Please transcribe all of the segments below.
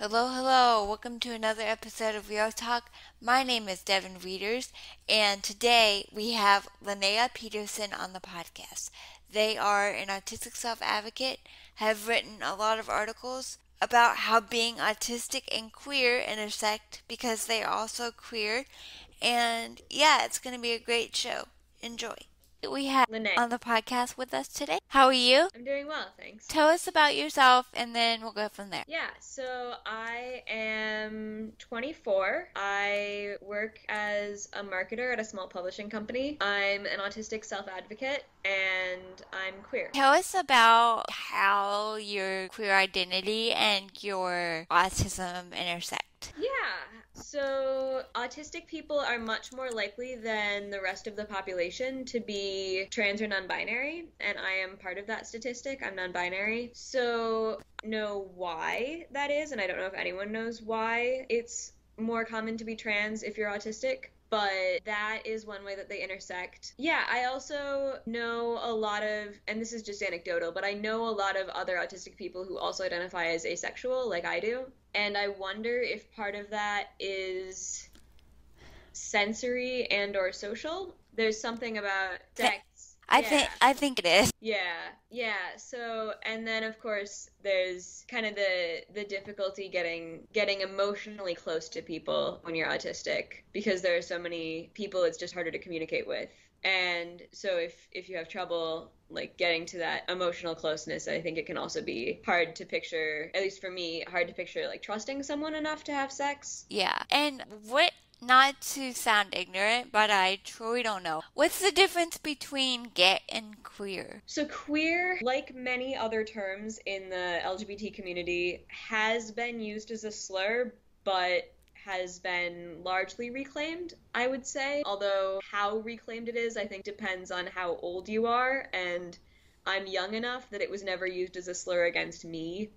Hello, hello. Welcome to another episode of Real Talk. My name is Devin Readers, and today we have Linnea Peterson on the podcast. They are an autistic self-advocate, have written a lot of articles about how being autistic and queer intersect because they are also queer. And yeah, it's going to be a great show. Enjoy. We have Linnea. on the podcast with us today. How are you? I'm doing well, thanks. Tell us about yourself, and then we'll go from there. Yeah, so I am 24. I work as a marketer at a small publishing company. I'm an autistic self-advocate, and I'm queer. Tell us about how your queer identity and your autism intersect. Yeah, so autistic people are much more likely than the rest of the population to be trans or non-binary, and I am part of that statistic. I'm non-binary. So know why that is, and I don't know if anyone knows why it's more common to be trans if you're autistic. But that is one way that they intersect. Yeah, I also know a lot of, and this is just anecdotal, but I know a lot of other autistic people who also identify as asexual, like I do. And I wonder if part of that is sensory and or social. There's something about sex. I think it is. Yeah. So, and then of course there's kind of the difficulty getting emotionally close to people when you're autistic because there are so many people it's just harder to communicate with. And so if you have trouble like getting to that emotional closeness, I think it can also be hard to picture, at least for me, hard to picture like trusting someone enough to have sex. Yeah. And what, not to sound ignorant, but I truly don't know. What's the difference between gay and queer? So queer, like many other terms in the LGBT community, has been used as a slur, but has been largely reclaimed, I would say. Although how reclaimed it is, I think depends on how old you are, and I'm young enough that it was never used as a slur against me.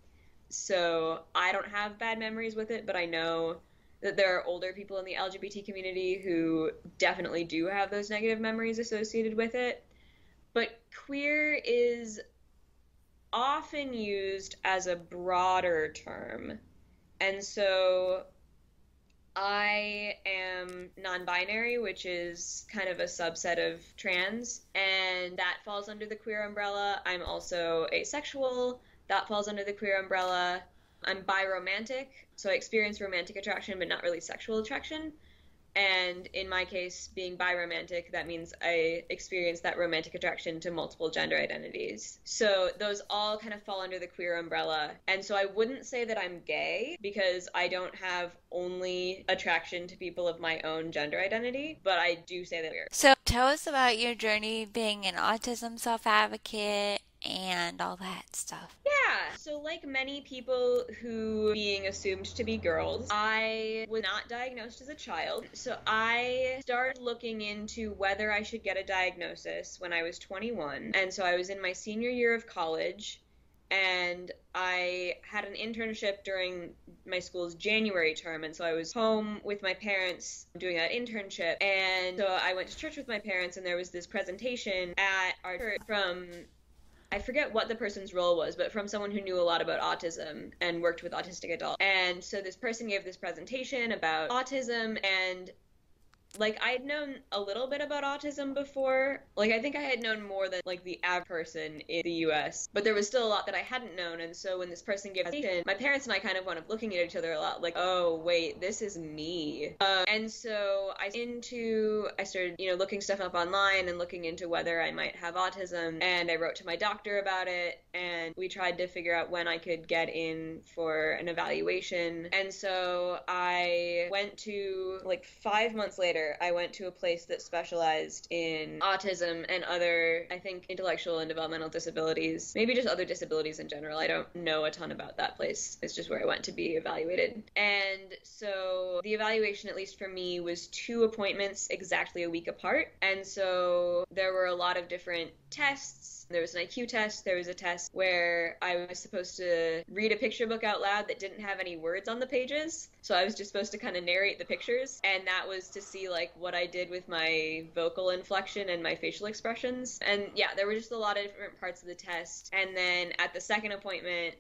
So I don't have bad memories with it, but I know that there are older people in the LGBT community who definitely do have those negative memories associated with it. But queer is often used as a broader term. And so I am non-binary, which is kind of a subset of trans, and that falls under the queer umbrella. I'm also asexual. That falls under the queer umbrella. I'm biromantic, so I experience romantic attraction, but not really sexual attraction. And in my case, being biromantic, that means I experience that romantic attraction to multiple gender identities. So those all kind of fall under the queer umbrella. And so I wouldn't say that I'm gay because I don't have only attraction to people of my own gender identity, but I do say that we're. So tell us about your journey being an autism self-advocate and all that stuff. Yeah, so like many people who being assumed to be girls, I was not diagnosed as a child. So I started looking into whether I should get a diagnosis when I was 21. And so I was in my senior year of college, and I had an internship during my school's January term, and so I was home with my parents doing that internship. And so I went to church with my parents, and there was this presentation at our church from, I forget what the person's role was, but from someone who knew a lot about autism and worked with autistic adults. And so this person gave this presentation about autism, and like I had known a little bit about autism before. Like I think I had known more than like the average person in the US, but there was still a lot that I hadn't known. And so when this person gave a presentation, my parents and I kind of wound up looking at each other a lot like, oh wait, this is me. And so I started, looking stuff up online and looking into whether I might have autism. And I wrote to my doctor about it, and we tried to figure out when I could get in for an evaluation. And so I went to, like 5 months later, I went to a place that specialized in autism and other, I think, intellectual and developmental disabilities, maybe just other disabilities in general. I don't know a ton about that place. It's just where I went to be evaluated. And so the evaluation, at least for me, was 2 appointments exactly a week apart. And so there were a lot of different tests. There was an IQ test. There was a test where I was supposed to read a picture book out loud that didn't have any words on the pages. So I was just supposed to kind of narrate the pictures. And that was to see like what I did with my vocal inflection and my facial expressions. And yeah, there were just a lot of different parts of the test. And then at the second appointment,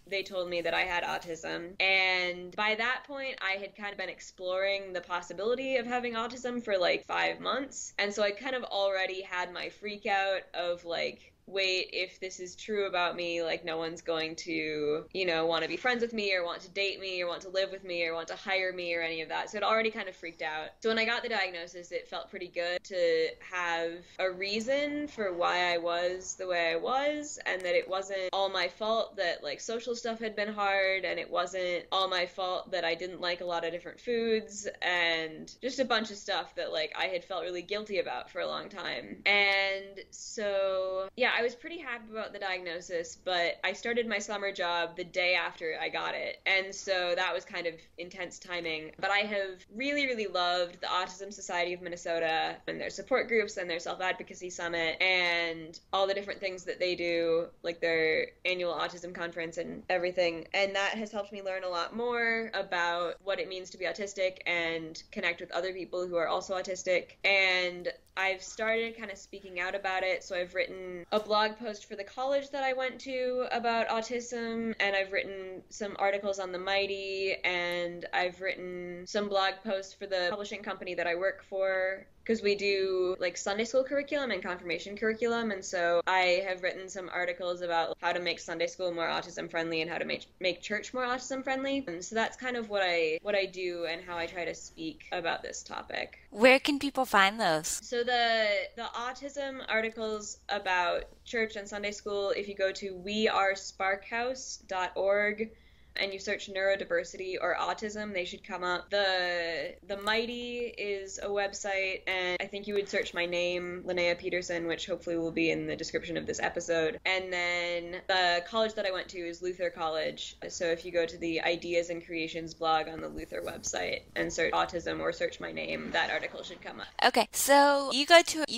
they told me that I had autism. And by that point, I had kind of been exploring the possibility of having autism for like 5 months. And so I kind of already had my freak out of like, wait, if this is true about me, like no one's going to, want to be friends with me or want to date me or want to live with me or want to hire me or any of that. So it already kind of freaked out. So when I got the diagnosis, it felt pretty good to have a reason for why I was the way I was, and that it wasn't all my fault that like social stuff had been hard, and it wasn't all my fault that I didn't like a lot of different foods, and just a bunch of stuff that like I had felt really guilty about for a long time. And so, yeah, I was pretty happy about the diagnosis, but I started my summer job the day after I got it. And so that was kind of intense timing. But I have really, really loved the Autism Society of Minnesota and their support groups and their self-advocacy summit and all the different things that they do, like their annual autism conference and everything. And that has helped me learn a lot more about what it means to be autistic and connect with other people who are also autistic. And I've started kind of speaking out about it. So I've written a blog post for the college that I went to about autism, and I've written some articles on the Mighty, and I've written some blog posts for the publishing company that I work for, because we do like Sunday school curriculum and confirmation curriculum. And so I have written some articles about how to make Sunday school more autism friendly and how to make church more autism friendly. And so that's kind of what I do and how I try to speak about this topic. Where can people find those? So the autism articles about church and Sunday school, if you go to wearesparkhouse.org and you search neurodiversity or autism, they should come up. The Mighty is a website, and I think you would search my name, Linnea Peterson, which hopefully will be in the description of this episode. And then the college that I went to is Luther College. So if you go to the Ideas and Creations blog on the Luther website and search autism or search my name, that article should come up. Okay, so you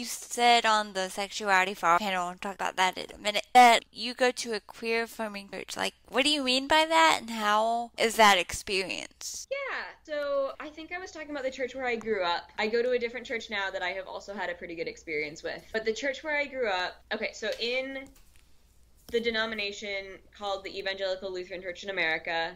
said on the Sexuality for All panel, we'll talk about that in a minute, that you go to a queer affirming church. Like, what do you mean by that? And how is that experience? Yeah, so I think I was talking about the church where I grew up. I go to a different church now that I have also had a pretty good experience with. But the church where I grew up, okay, so in the denomination called the Evangelical Lutheran Church in America,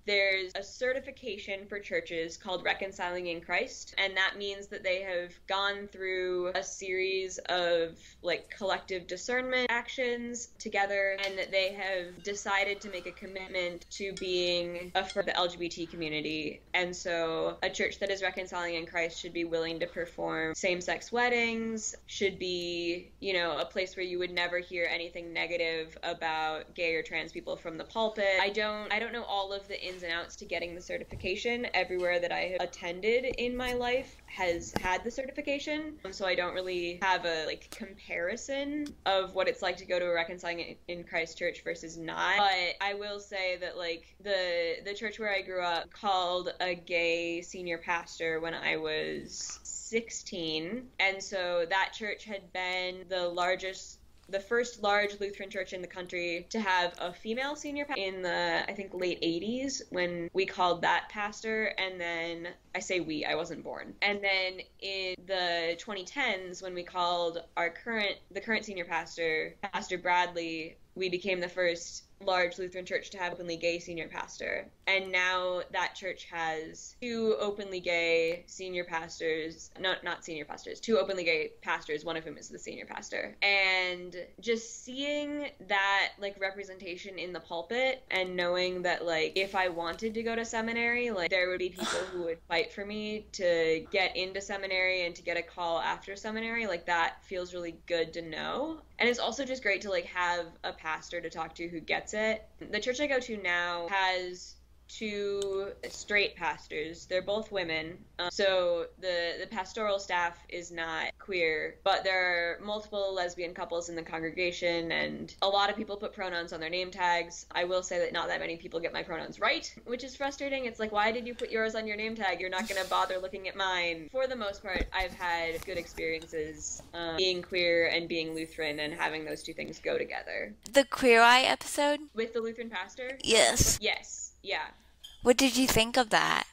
there's a certification for churches called Reconciling in Christ, and that means that they have gone through a series of like collective discernment actions together, and that they have decided to make a commitment to being for the LGBT community. And so a church that is reconciling in Christ should be willing to perform same-sex weddings, should be, a place where you would never hear anything negative about gay or trans people from the pulpit. I don't know all of the ins and outs to getting the certification. Everywhere that I have attended in my life has had the certification, so I don't really have a comparison of what it's like to go to a Reconciling in Christ church versus not. But I will say that the church where I grew up called a gay senior pastor when I was 16, and so that church had been the first large Lutheran church in the country to have a female senior pastor in the, I think, late 80s when we called that pastor. And then, I say we, I wasn't born. And then in the 2010s when we called the current senior pastor, Pastor Bradley, we became the first large Lutheran church to have openly gay senior pastor. And now that church has two openly gay senior pastors, not senior pastors, two openly gay pastors, one of whom is the senior pastor. And just seeing that representation in the pulpit and knowing that if I wanted to go to seminary, there would be people who would fight for me to get into seminary and to get a call after seminary, that feels really good to know. And it's also just great to have a pastor to talk to who gets it. The church I go to now has two straight pastors. They're both women. So the pastoral staff is not queer, but there are multiple lesbian couples in the congregation, and a lot of people put pronouns on their name tags. I will say that not that many people get my pronouns right, which is frustrating. It's why did you put yours on your name tag? You're not going to bother looking at mine. For the most part, I've had good experiences being queer and being Lutheran and having those two things go together. The Queer Eye episode? With the Lutheran pastor? Yes. Yes. Yeah. What did you think of that?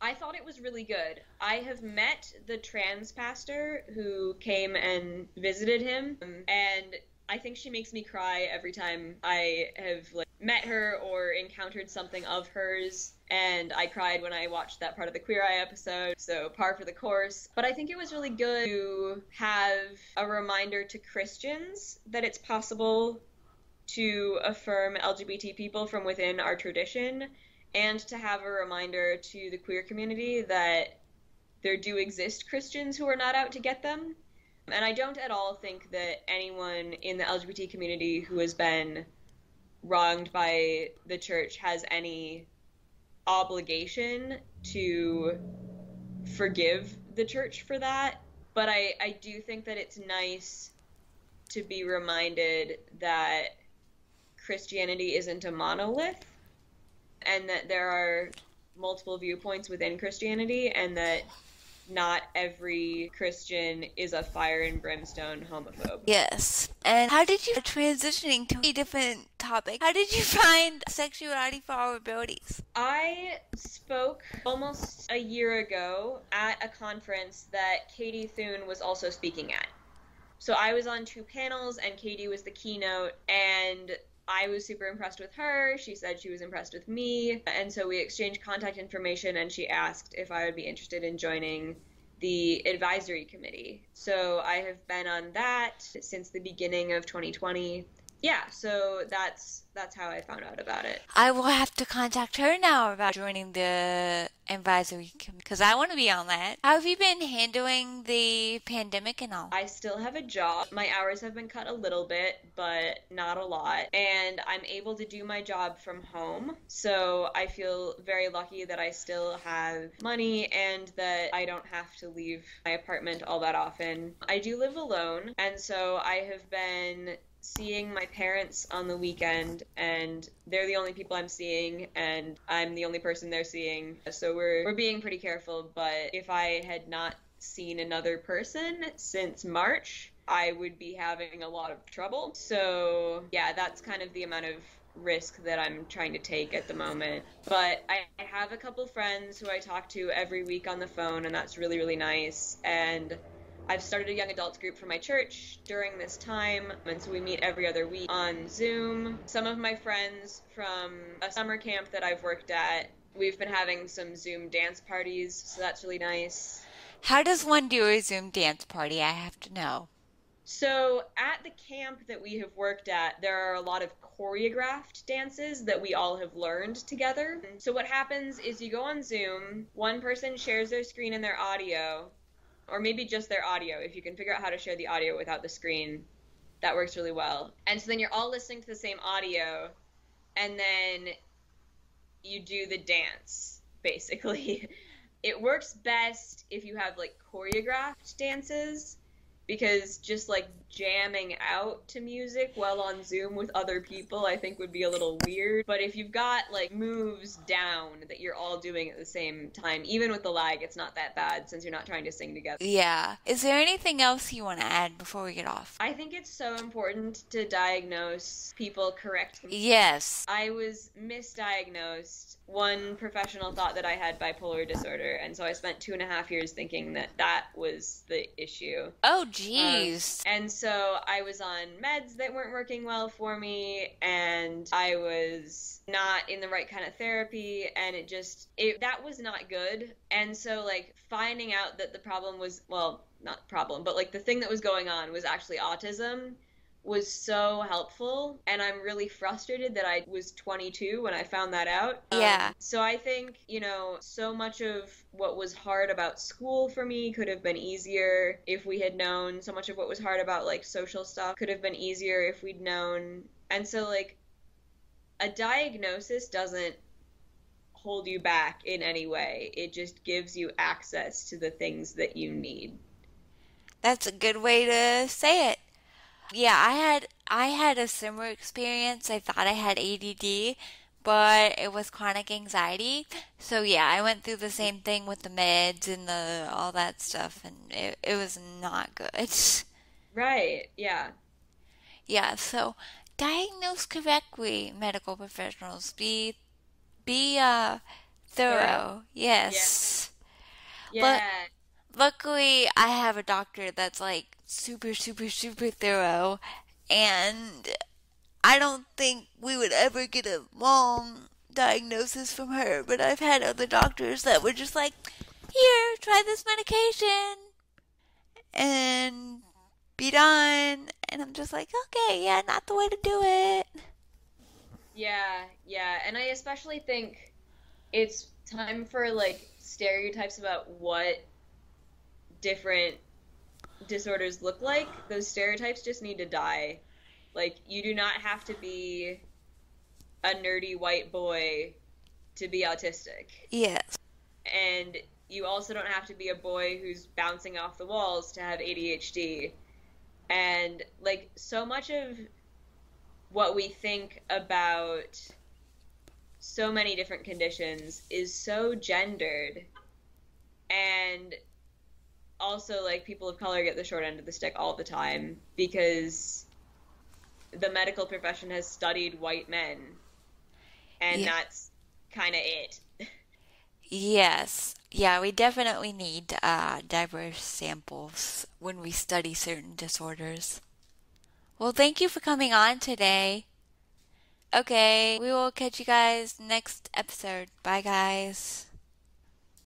I thought it was really good. I have met the trans pastor who came and visited him, and I think she makes me cry every time I have like met her or encountered something of hers. And I cried when I watched that part of the Queer Eye episode, so par for the course. But I think it was really good to have a reminder to Christians that it's possible to affirm LGBT people from within our tradition, and to have a reminder to the queer community that there do exist Christians who are not out to get them. And I don't at all think that anyone in the LGBT community who has been wronged by the church has any obligation to forgive the church for that. But I do think that it's nice to be reminded that Christianity isn't a monolith, and that there are multiple viewpoints within Christianity, and that not every Christian is a fire and brimstone homophobe. Yes. And how did you, transitioning to a different topic, how did you find sexuality for our abilities? I spoke almost a year ago at a conference that Katie Thune was also speaking at. So I was on 2 panels, and Katie was the keynote, and I was super impressed with her. She said she was impressed with me. And so we exchanged contact information, and she asked if I would be interested in joining the advisory committee. So I have been on that since the beginning of 2020. Yeah, so that's how I found out about it. I will have to contact her now about joining the advisory committee, because I want to be on that. How have you been handling the pandemic and all? I still have a job. My hours have been cut a little bit, but not a lot. And I'm able to do my job from home. So I feel very lucky that I still have money and that I don't have to leave my apartment all that often. I do live alone, and so I have been seeing my parents on the weekend, and they're the only people I'm seeing, and I'm the only person they're seeing. So we're being pretty careful, but if I had not seen another person since March, I would be having a lot of trouble. So yeah, that's kind of the amount of risk that I'm trying to take at the moment. But I have a couple friends who I talk to every week on the phone, and that's really, really nice. And I've started a young adults group for my church during this time, and so we meet every other week on Zoom. Some of my friends from a summer camp that I've worked at, we've been having some Zoom dance parties, so that's really nice. How does one do a Zoom dance party? I have to know. So at the camp that we have worked at, there are a lot of choreographed dances that we all have learned together. So what happens is you go on Zoom, one person shares their screen and their audio, or maybe just their audio. If you can figure out how to share the audio without the screen, that works really well. And so then you're all listening to the same audio, and then you do the dance, basically. It works best if you have like choreographed dances, because just like jamming out to music while on Zoom with other people I think would be a little weird. But if you've got like moves down that you're all doing at the same time, even with the lag, it's not that bad since you're not trying to sing together. Yeah. Is there anything else you want to add before we get off? I think it's so important to diagnose people correctly. Yes. I was misdiagnosed. One professional thought that I had bipolar disorder, and so I spent 2.5 years thinking that that was the issue. Oh, geez. And so I was on meds that weren't working well for me, and I was not in the right kind of therapy, and that was not good. And so like finding out that the problem was, well, not problem, but like the thing that was going on was actually autism was so helpful, and I'm really frustrated that I was 22 when I found that out. Yeah. So I think, so much of what was hard about school for me could have been easier if we had known. So much of what was hard about like social stuff could have been easier if we'd known. And so like a diagnosis doesn't hold you back in any way. It just gives you access to the things that you need. That's a good way to say it. Yeah, I had a similar experience. I thought I had ADD, but it was chronic anxiety. So yeah, I went through the same thing with the meds and all that stuff, and it was not good. Right, yeah. Yeah, so diagnose correctly, medical professionals. Be thorough. Yes. Yeah. But luckily, I have a doctor that's like super, super, super thorough, And I don't think we would ever get a long diagnosis from her, but I've had other doctors that were just like, here, try this medication and be done. And I'm just like, okay, yeah, not the way to do it. Yeah, yeah. And I especially think it's time for like stereotypes about what different disorders look like. Those stereotypes just need to die. Like, you do not have to be a nerdy white boy to be autistic. Yes. And you also don't have to be a boy who's bouncing off the walls to have ADHD. And like so much of what we think about so many different conditions is so gendered, and also like people of color get the short end of the stick all the time because the medical profession has studied white men, and Yeah. that's kind of it. Yes. Yeah, we definitely need diverse samples when we study certain disorders. Well, thank you for coming on today. Okay, we will catch you guys next episode. Bye, guys.